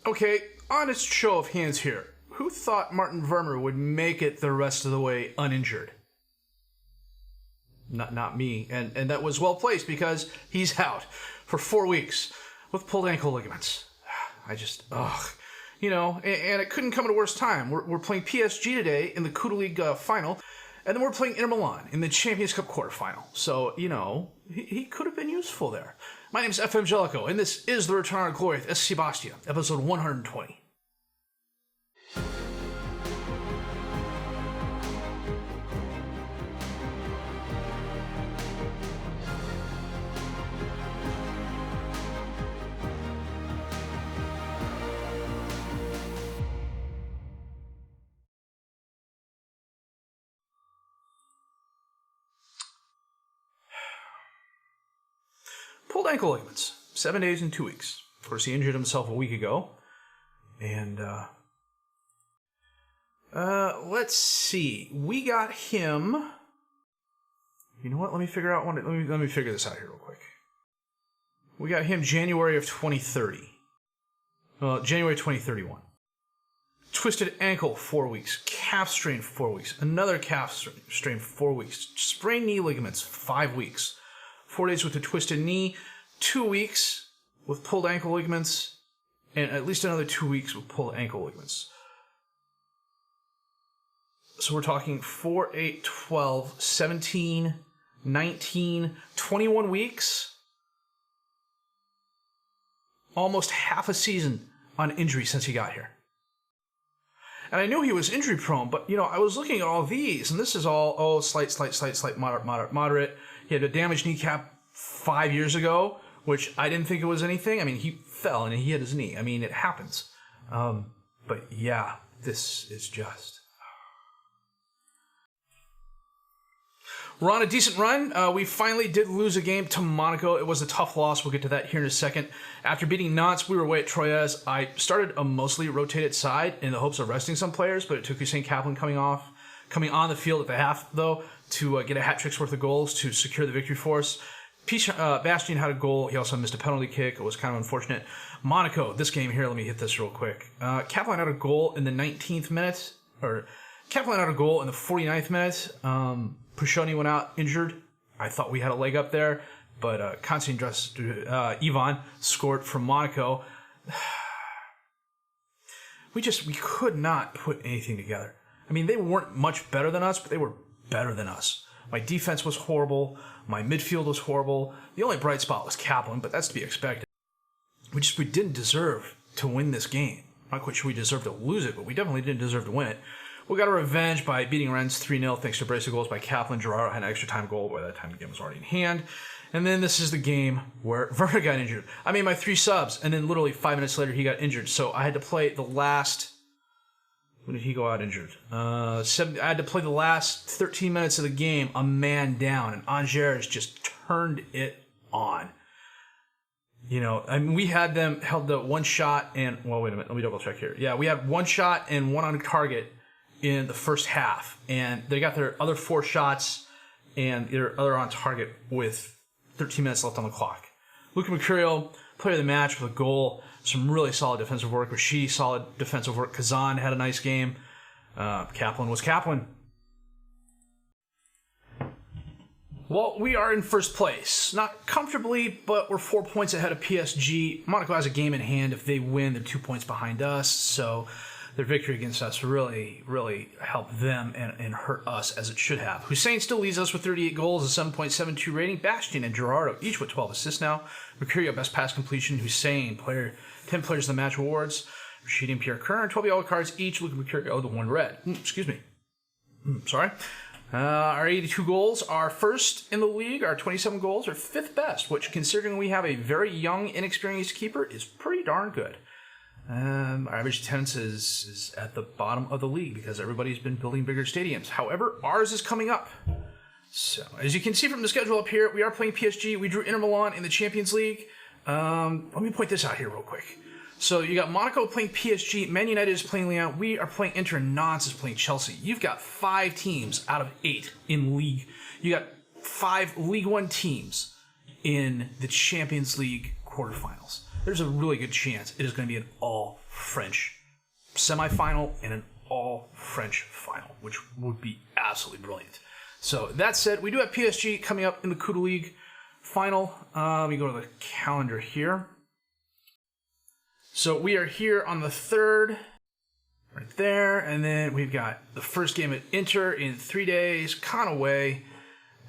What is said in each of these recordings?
Okay, honest show of hands here. Who thought Martin Vermer would make it the rest of the way uninjured? Not me. And that was well placed because he's out for 4 weeks with pulled ankle ligaments. And it couldn't come at a worse time. We're playing PSG today in the Qtr League Final, and then we're playing Inter Milan in the Champions Cup Qtr Final. So, he could have been useful there. My name is FM19, and this is the Return to Gloria with SC Bastia, episode 120. Pulled ankle ligaments, 7 days and 2 weeks. Of course, he injured himself a week ago. And, let's see. We got him... You know what? Let me figure this out here real quick. We got him January of 2030. Well, January 2031. Twisted ankle, 4 weeks. Calf strain, 4 weeks. Another calf strain, 4 weeks. Sprained knee ligaments, 5 weeks. 4 days with a twisted knee, 2 weeks with pulled ankle ligaments, and at least another 2 weeks with pulled ankle ligaments. So we're talking 4, 8, 12, 17, 19, 21 weeks. Almost half a season on injury since he got here. And I knew he was injury prone, but, I was looking at all these, and this is all, slight, moderate. He had a damaged kneecap 5 years ago, which I didn't think it was anything. I mean, he fell and he hit his knee. I mean, it happens. But yeah, this is just... We're on a decent run. We finally did lose a game to Monaco. It was a tough loss. We'll get to that here in a second. After beating Nantes, we were away at Troyes. I started a mostly rotated side in the hopes of resting some players, but it took Hussein Kaplan coming on the field at the half, though, to get a hat trick's worth of goals to secure the victory for us. Bastion had a goal. He also missed a penalty kick. It was kind of unfortunate. Monaco, this game here, let me hit this real quick. Kaplan had a goal in the 19th minute, or Kaplan had a goal in the 49th minute. Pushoni went out injured. I thought we had a leg up there, but Konstantin Ivan scored from Monaco. We could not put anything together. I mean, they weren't much better than us, but they were better than us. My defense was horrible. My midfield was horrible. The only bright spot was Kaplan, but that's to be expected. We didn't deserve to win this game. I'm not quite sure we deserved to lose it, but we definitely didn't deserve to win it. We got a revenge by beating Rennes 3-0 thanks to a brace of goals by Kaplan. Gerardo had an extra time goal. By that time, the game was already in hand. And then this is the game where Werner got injured. I made my 3 subs, and then literally 5 minutes later, he got injured. So I had to play the last... When did he go out injured? I had to play the last 13 minutes of the game, a man down, and Angers just turned it on. We had them held the one shot and... Well, wait a minute. Let me double check here. Yeah, we had one shot and one on target in the first half, and they got their other 4 shots and their other on target with 13 minutes left on the clock. Luca Mercurio, player of the match with a goal. Some really solid defensive work. Rashidi, solid defensive work. Kazan had a nice game. Kaplan was Kaplan. Well, we are in first place. Not comfortably, but we're 4 points ahead of PSG. Monaco has a game in hand. If they win, they're 2 points behind us. So their victory against us really, really helped them and hurt us as it should have. Hussein still leads us with 38 goals, a 7.72 rating. Bastion and Gerardo each with 12 assists now. Mercurio, best pass completion. Hussein, 10 players of the match awards. Rashidi and Pierre Kern, 12 yellow cards each. Luca Mercurio, the 1 red. Excuse me. Sorry. Our 82 goals are first in the league. Our 27 goals are 5th best, which, considering we have a very young, inexperienced keeper, is pretty darn good. Our average attendance is at the bottom of the league because everybody's been building bigger stadiums. However, ours is coming up. So, as you can see from the schedule up here, we are playing PSG. We drew Inter Milan in the Champions League. Let me point this out here real quick. So you got Monaco playing PSG, Man United is playing Lyon, we are playing Inter, Nantes is playing Chelsea. You've got 5 teams out of 8 in league. You got 5 League One teams in the Champions League quarterfinals. There's a really good chance it is going to be an all all-French semifinal and an all-French final, which would be absolutely brilliant. So that said, we do have PSG coming up in the Qtr League Final. Let me go to the calendar here. So we are here on the 3rd, right there, and then we've got the first game at Inter in 3 days, Conaway.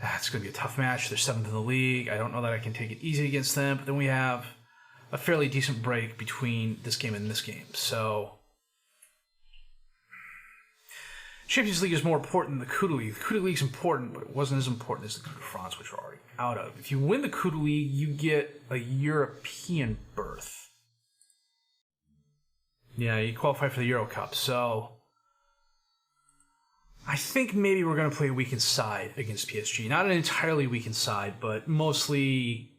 That's going to be a tough match. They're 7th in the league. I don't know that I can take it easy against them, but then we have a fairly decent break between this game and this game. So Champions League is more important than the Qtr League. The Qtr League is important, but it wasn't as important as the Coupe de France, which we're already out of. If you win the Qtr League, you get a European berth. Yeah, you qualify for the Euro Cup. So I think maybe we're going to play a weakened side against PSG. Not an entirely weakened side, but mostly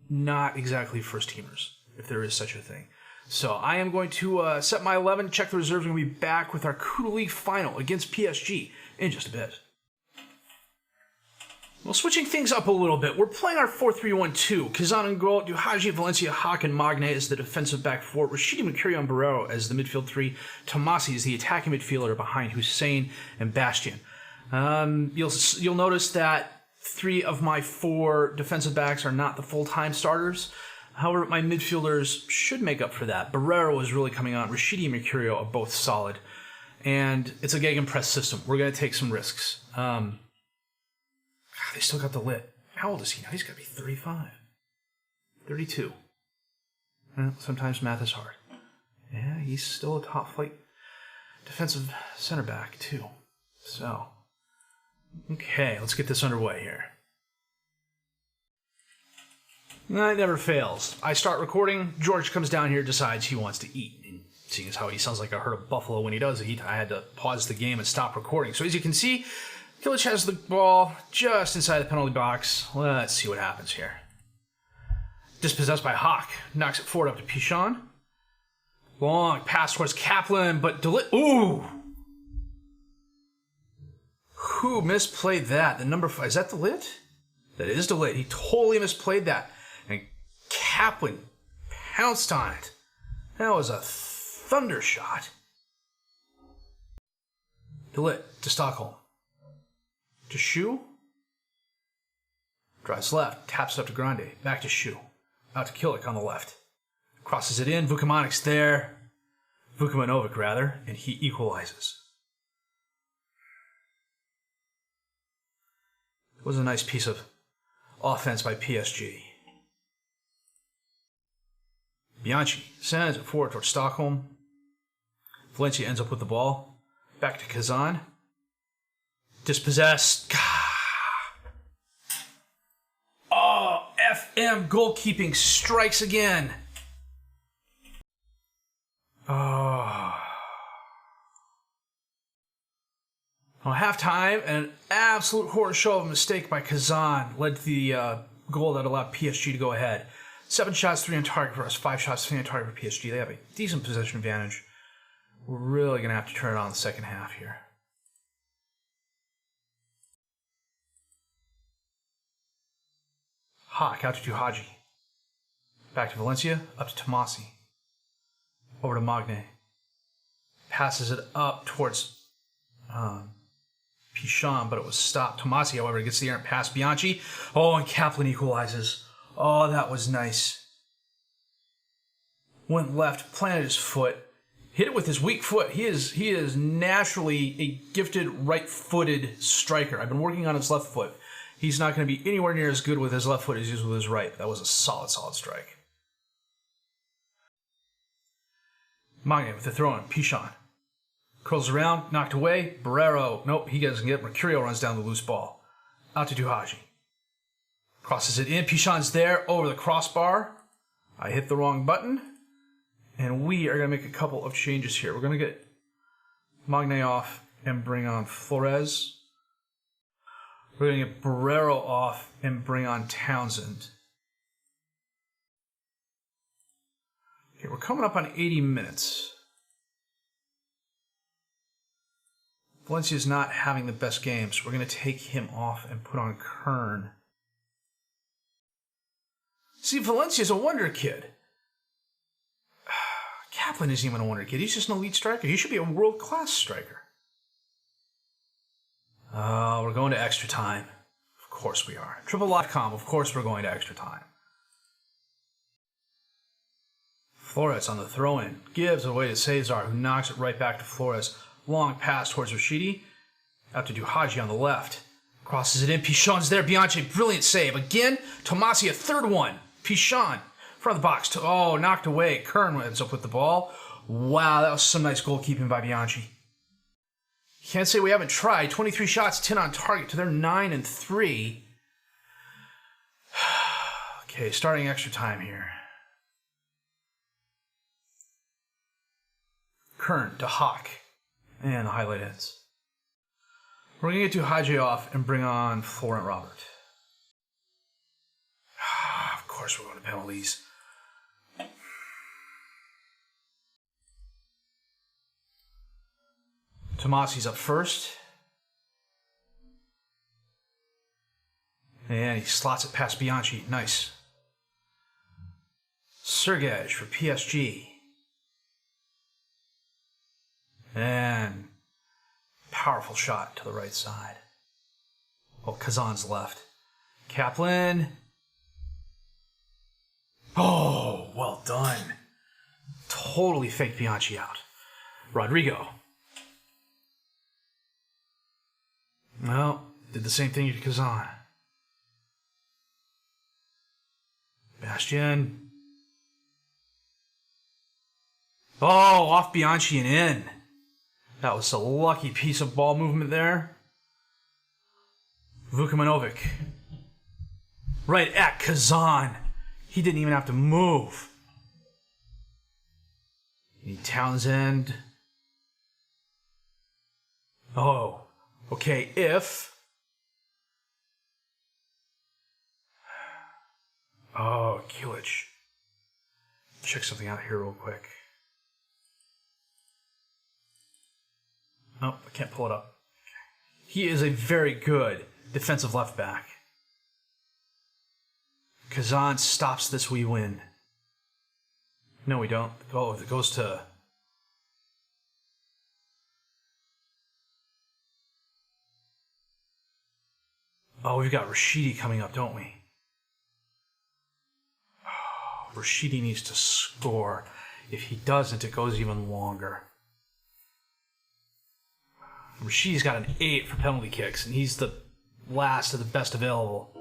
not exactly first-teamers, if there is such a thing. So I am going to set my 11, check the reserves, and we'll be back with our Qtr League final against PSG in just a bit. Well, switching things up a little bit, we're playing our 4-3-1-2. Kazan in goal, Duhaji, Valencia, Hawk, and Magne as the defensive back four, Rashidi, Mercurio, and Barrero as the midfield three, Tomasi is the attacking midfielder behind Hussein and Bastian. You'll notice that 3 of my 4 defensive backs are not the full-time starters. However, my midfielders should make up for that. Barrero is really coming on. Rashidi and Mercurio are both solid. And it's a gegenpress system. We're going to take some risks. God, they still got the lit. How old is he now? He's got to be 35. 32. Well, sometimes math is hard. Yeah, he's still a top-flight defensive center back, too. So, okay, let's get this underway here. It never fails. I start recording, George comes down here, decides he wants to eat. And seeing as how he sounds like a herd of buffalo when he does eat, I had to pause the game and stop recording. So as you can see, Kilic has the ball just inside the penalty box. Let's see what happens here. Dispossessed by Hawk. Knocks it forward up to Pichon. Long pass towards Kaplan, but ooh! Who misplayed that? The number 5. Is that Delit? That is Delit. He totally misplayed that. And Kaplan pounced on it. That was a thunder shot. Delit to Stockholm. To Shu. Drives left. Taps it up to Grande. Back to Shu. Out to Kilic on the left. Crosses it in. Vukamonic's there. Vukamanovic, rather. And he equalizes. It was a nice piece of offense by PSG. Bianchi sends it forward towards Stockholm. Valencia ends up with the ball. Back to Kazan. Dispossessed. Oh, FM goalkeeping strikes again. Oh. Well, halftime, an absolute horror show of a mistake by Kazan led to the goal that allowed PSG to go ahead. 7 shots, 3 on target for us, 5 shots, 3 on target for PSG. They have a decent possession advantage. We're really going to have to turn it on in the second half here. Hawk out to Haji. Back to Valencia, up to Tomasi. Over to Magne. Passes it up towards Pichon, but it was stopped. Tomasi, however, gets the errant pass. Bianchi. Oh, and Kaplan equalizes. Oh, that was nice. Went left, planted his foot, hit it with his weak foot. He is naturally a gifted right-footed striker. I've been working on his left foot. He's not going to be anywhere near as good with his left foot as he is with his right. That was a solid strike. Magne with the throw-in. Pichon. Curls around, knocked away. Barrero. Nope, he doesn't get it. Mercurio runs down the loose ball. Out to Duhaji. Crosses it in. Pichon's there over the crossbar. I hit the wrong button. And we are going to make a couple of changes here. We're going to get Magne off and bring on Flores. We're going to get Barrero off and bring on Townsend. Okay, we're coming up on 80 minutes. Valencia's not having the best game, so we're going to take him off and put on Kern. See, Valencia's a wonder kid. Kaplan isn't even a wonder kid. He's just an elite striker. He should be a world-class striker. We're going to extra time. Of course we are. Triple live comp. Of course we're going to extra time. Flores on the throw-in. Gives away to Cesar, who knocks it right back to Flores. Long pass towards Rashidi. Out to Duhaji on the left. Crosses it in. Pichon's there. Bianchi, brilliant save. Again, Tomasi, a third one. Pichon, front of the box. Knocked away. Kern ends up with the ball. Wow, that was some nice goalkeeping by Bianchi. Can't say we haven't tried. 23 shots, 10 on target to their 9 and 3. Okay, starting extra time here. Kern to Hawk. And the highlight ends. We're going to get Duhaji off and bring on Florent Robert. Of course we're going to penalties. Tomasi's up first. And he slots it past Bianchi. Nice. Sergej for PSG. And powerful shot to the right side. Kazan's left. Kaplan. Oh, well done. Totally faked Bianchi out. Rodrigo. Well, did the same thing to Kazan. Bastian. Off Bianchi and in. That was a lucky piece of ball movement there. Vukamanovic. Right at Kazan. He didn't even have to move. Townsend. Okay, if... Kilich. Check something out here real quick. I can't pull it up. He is a very good defensive left back. Kazan stops this, we win. No, we don't. It goes to... we've got Rashidi coming up, don't we? Rashidi needs to score. If he doesn't, it goes even longer. Rashidi's got an 8 for penalty kicks, and he's the last of the best available.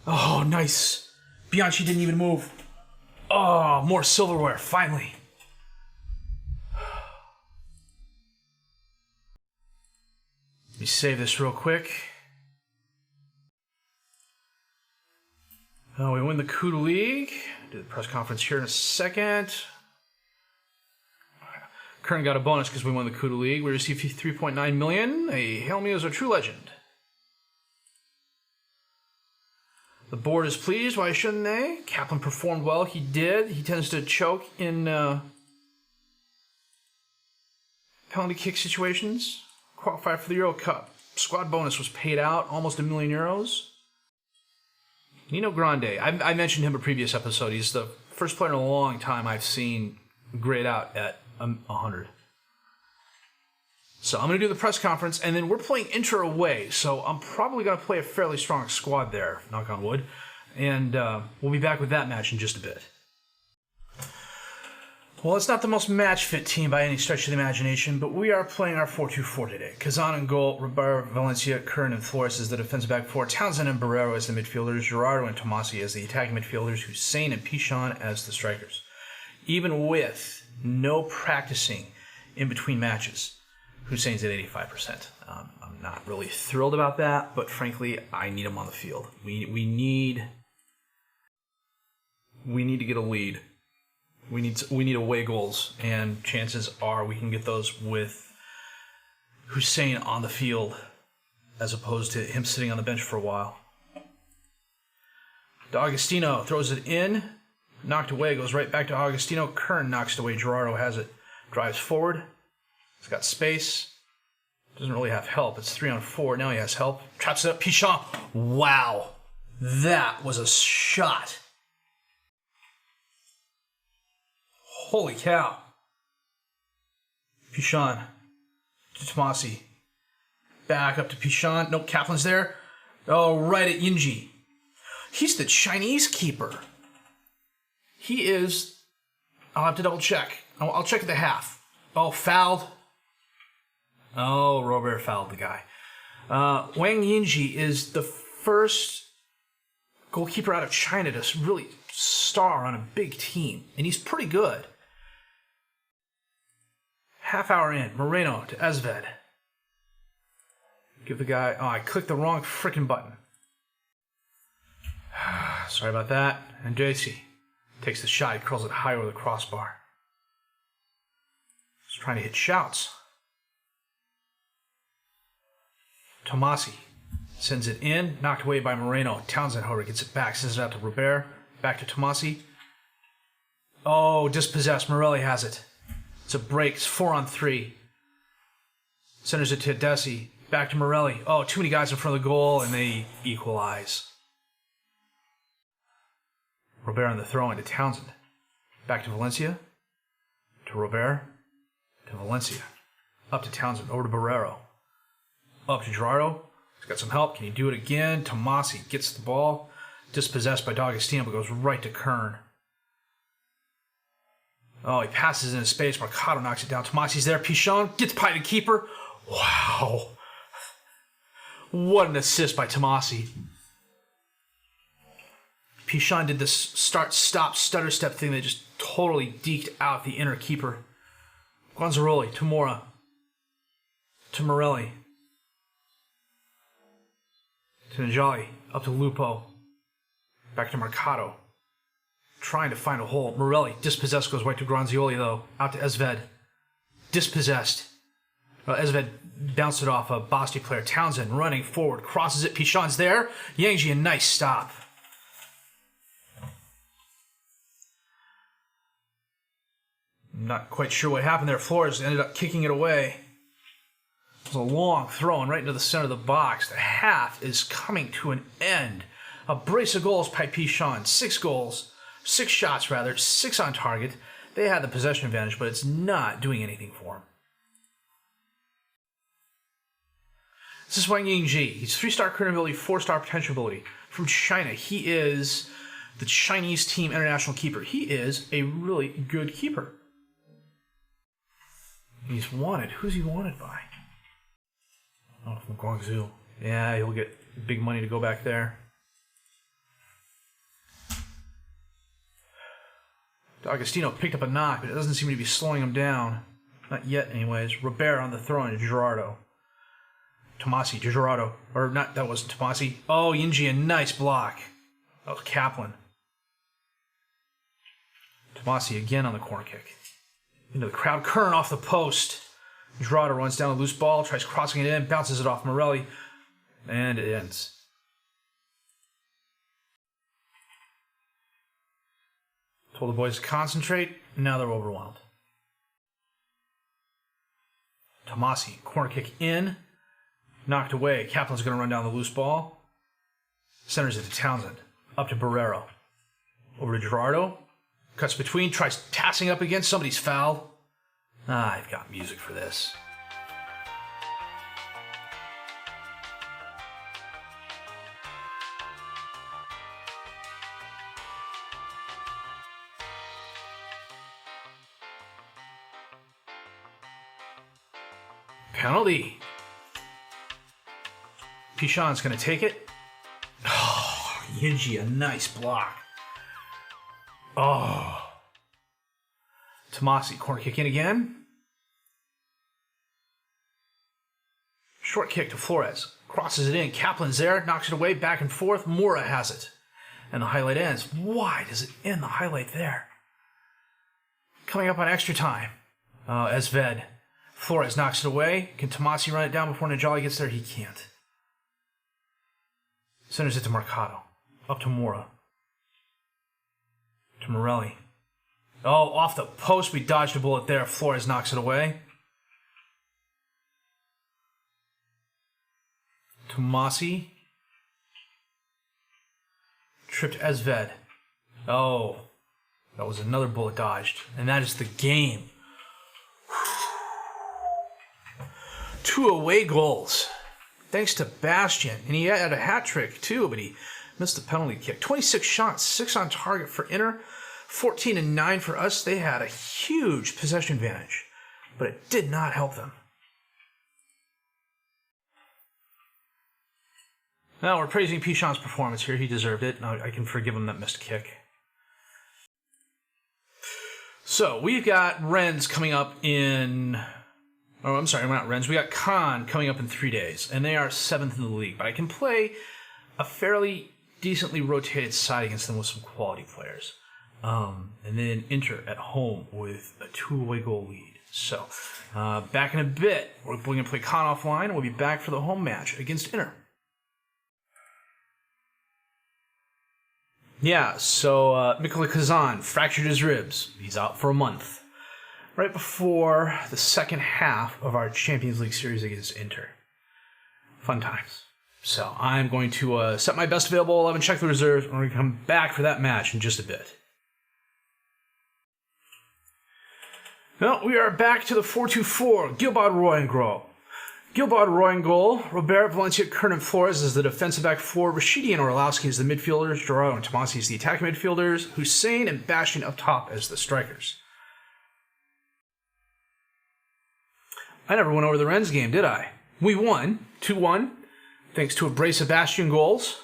Nice. Bianchi didn't even move. More silverware, finally. Let me save this real quick. We win the Qtr League. Do the press conference here in a second. Kern got a bonus because we won the Qtr League. We received $3.9 million. Hail me as a true legend. The board is pleased. Why shouldn't they? Kaplan performed well. He did. He tends to choke in penalty kick situations. Qualified for the Euro Cup. Squad bonus was paid out. Almost €1 million. Nino Grande. I mentioned him in a previous episode. He's the first player in a long time I've seen grade out at 100. So I'm going to do the press conference, and then we're playing Inter away, so I'm probably going to play a fairly strong squad there, knock on wood, and we'll be back with that match in just a bit. Well, it's not the most match-fit team by any stretch of the imagination, but we are playing our 4-2-4 today. Kazan in goal, Ribeiro, Valencia, Kern, and Flores as the defensive back four, Townsend and Barrero as the midfielders, Gerardo and Tomasi as the attacking midfielders, Hussein and Pichon as the strikers. Even with no practicing in between matches, Hussein's at 85%. I'm not really thrilled about that, but frankly, I need him on the field. We need to get a lead. We need away goals, and chances are we can get those with Hussein on the field as opposed to him sitting on the bench for a while. D'Agostino throws it in, knocked away, goes right back to Agostino. Kern knocks it away. Gerardo has it, drives forward. He's got space. Doesn't really have help. It's 3-on-4. Now he has help. Traps it up. Pichon. Wow. That was a shot. Holy cow. Pichon to Tomasi. Back up to Pichon. Nope, Kaplan's there. Oh, right at Yinji. He's the Chinese keeper. He is... I'll have to double check. I'll check at the half. Oh, fouled. Oh, Robert fouled the guy. Wang Yinji is the first goalkeeper out of China to really star on a big team. And he's pretty good. Half hour in. Moreno to Esved. Give the guy... Oh, I clicked the wrong freaking button. Sorry about that. And JC takes the shot. He curls it high over the crossbar. He's trying to hit shouts. Tomasi sends it in. Knocked away by Moreno. Townsend, however, gets it back. Sends it out to Robert. Back to Tomasi. Oh, dispossessed. Morelli has it. It's a break. It's 4-on-3. Centers it to Desi. Back to Morelli. Oh, too many guys in front of the goal, and they equalize. Robert on the throw into Townsend. Back to Valencia. To Robert. To Valencia. Up to Townsend. Over to Barrero. Up to Gerardo. He's got some help. Can he do it again? Tomasi gets the ball. Dispossessed by D'Agostino, but goes right to Kern. Oh, he passes into space. Mercado knocks it down. Tomasi's there. Pichon gets by the keeper. Wow. What an assist by Tomasi. Pichon did this start, stop, stutter step thing that just totally deked out the inner keeper. Gonzaroli to Mora. To Morelli. To Njali. Up to Lupo. Back to Mercado. Trying to find a hole. Morelli. Dispossessed. Goes right to Granzioli, though. Out to Esved. Dispossessed. Esved bounced it off a Bastia player. Townsend running forward. Crosses it. Pichon's there. Yangji, a nice stop. Not quite sure what happened there. Flores ended up kicking it away. It was a long throw and right into the center of the box. The half is coming to an end. A brace of goals by Pichon. 6 goals. 6 shots, rather. 6 on target. They had the possession advantage, but it's not doing anything for them. This is Wang Yingji. He's 3-star current ability, 4-star potential ability. From China. He is the Chinese team international keeper. He is a really good keeper. He's wanted. Who's he wanted by? Oh, from Guangzhou. Yeah, he'll get big money to go back there. D'Agostino picked up a knock, but it doesn't seem to be slowing him down. Not yet, anyways. Robert on the throw in to Gerardo. Tomasi to Gerardo. Or not, that wasn't Tomasi. Oh, Yinji, a nice block. That was Kaplan. Tomasi again on the corner kick. Into the crowd. Kern off the post. Gerardo runs down a loose ball, tries crossing it in, bounces it off Morelli, and it ends. Told the boys to concentrate, now they're overwhelmed. Tomasi, corner kick in, knocked away. Kaplan's going to run down the loose ball. Centers it to Townsend. Up to Barrero. Over to Gerardo. Cuts between, tries tassing up against. Somebody's fouled. I've got music for this. Penalty. Pichon's going to take it. Oh, Yinji, a nice block. Oh. Tomasi, corner kick in again. Short kick to Flores. Crosses it in. Kaplan's there. Knocks it away. Back and forth. Mora has it. And the highlight ends. Why does it end the highlight there? Coming up on extra time. Esved. Flores knocks it away. Can Tomasi run it down before Njali gets there? He can't. Centers it to Mercado. Up to Mora. To Morelli. Oh, off the post. We dodged a bullet there. Flores knocks it away. Tomasi. Tripped Esved. Oh. That was another bullet dodged. And that is the game. 2 away goals. Thanks to Bastia. And he had a hat trick too, but he missed the penalty kick. 26 shots, 6 on target for Inter, 14 and 9 for us. They had a huge possession advantage, but it did not help them. Now we're praising Pichon's performance here. He deserved it. I can forgive him that missed kick. So we've got Rennes coming up in... Oh, I'm sorry, we're not Rennes. We got Caen coming up in 3 days, and they are 7th in the league. But I can play a fairly decently rotated side against them with some quality players. And then Inter at home with a 2-away goal lead. So back in a bit, we're going to play Caen offline, and we'll be back for the home match against Inter. Yeah, so Mikola Kazan fractured his ribs. He's out for a month. Right before the second half of our Champions League series against Inter. Fun times. So I'm going to set my best available 11, check the reserves, and we're going to come back for that match in just a bit. Well, we are back to the 4-2-4. Gilbert Royengro. Gilbert Royengol, Robert Valencia, Kernan Flores is the defensive back four, Rashidi and Orlowski as the midfielders, Gerardo and Tomasi as the attacking midfielders, Hussein and Bastian up top as the strikers. I never went over the Rennes game, did I? We won 2-1, thanks to a brace of Bastian goals.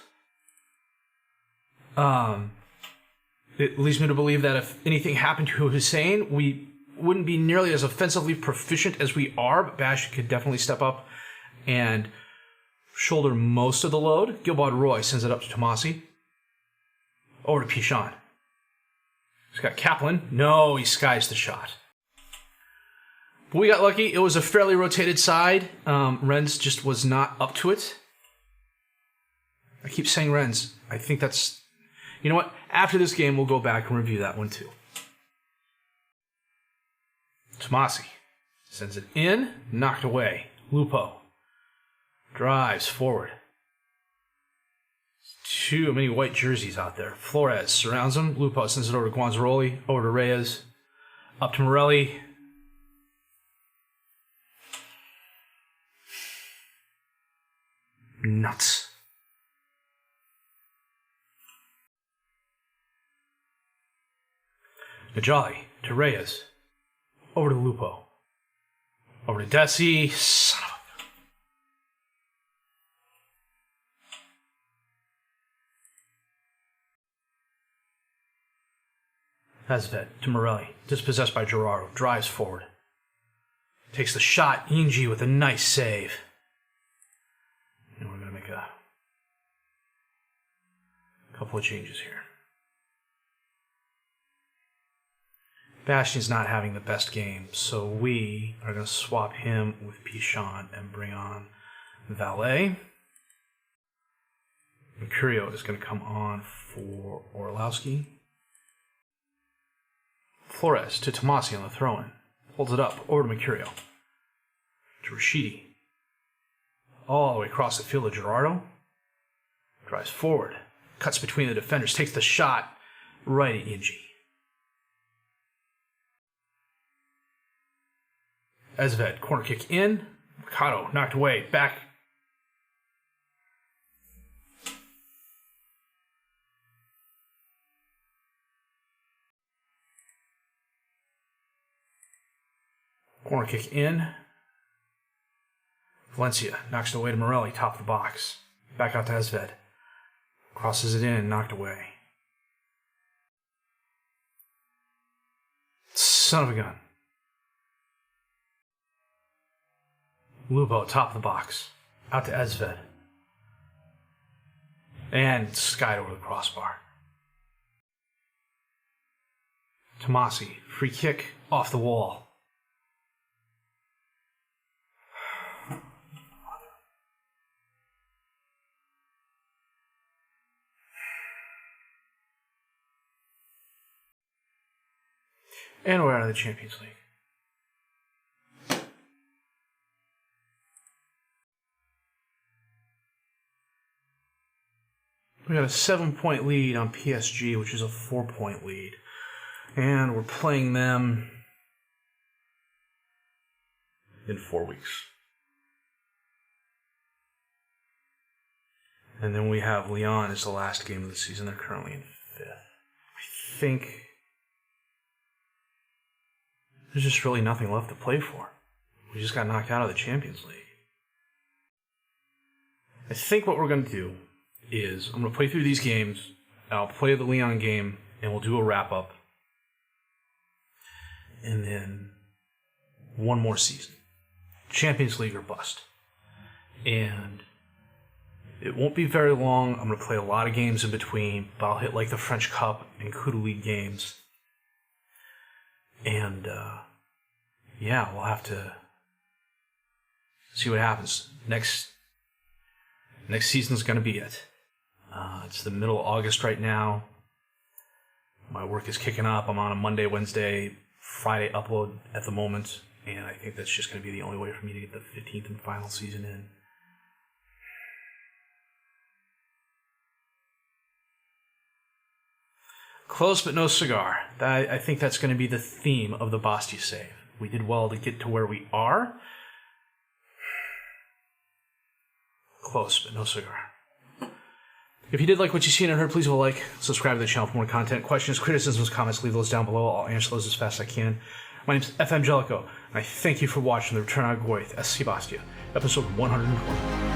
It leads me to believe that if anything happened to Hussein, we wouldn't be nearly as offensively proficient as we are, but Bastian could definitely step up and shoulder most of the load. Gilbert Roy sends it up to Tomasi. Over to Pichon. He's got Kaplan. No, he skies the shot. But we got lucky. It was a fairly rotated side. Rennes just was not up to it. I keep saying Rennes. I think that's... You know what? After this game, we'll go back and review that one too. Tomasi sends it in, knocked away. Lupo drives forward. Too many white jerseys out there. Flores surrounds him. Lupo sends it over to Guanzaroli, over to Reyes, up to Morelli. Nuts. Najali to Reyes. Over to Lupo. Over to Desi. Son of a... Hazvet to Morelli. Dispossessed by Gerardo. Drives forward. Takes the shot. Inji with a nice save. And we're going to make a couple of changes here. Bastian's not having the best game, so we are going to swap him with Pichon and bring on Valet. Mercurio is going to come on for Orlowski. Flores to Tomasi on the throw-in. Holds it up, over to Mercurio. To Rashidi. All the way across the field to Gerardo. Drives forward. Cuts between the defenders. Takes the shot right at Inji. Ezved, corner kick in. Mercado knocked away. Back. Corner kick in. Valencia knocks it away to Morelli, top of the box. Back out to Ezved. Crosses it in, knocked away. Son of a gun. Lupo, top of the box. Out to Ezved. And skied over the crossbar. Tomasi, free kick, off the wall. And we're out of the Champions League. We got a 7-point lead on PSG, which is a 4-point lead. And we're playing them in 4 weeks. And then we have Lyon as the last game of the season. They're currently in 5th. I think there's just really nothing left to play for. We just got knocked out of the Champions League. I think what we're going to do is I'm going to play through these games, and I'll play the Lyon game, and we'll do a wrap-up. And then one more season. Champions League or bust. And it won't be very long. I'm going to play a lot of games in between, but I'll hit like the French Cup and Qtr League games. And, yeah, we'll have to see what happens. Next season's going to be it. It's the middle of August right now. My work is kicking up. I'm on a Monday, Wednesday, Friday upload at the moment. And I think that's just going to be the only way for me to get the 15th and final season in. Close but no cigar. I think that's going to be the theme of the Bastia save. We did well to get to where we are. Close but no cigar. If you did like what you seen and heard, please leave a like, subscribe to the channel for more content. Questions, criticisms, comments, leave those down below. I'll answer those as fast as I can. My name is FM19, and I thank you for watching The Return of Goyth, SC Bastia, episode 120.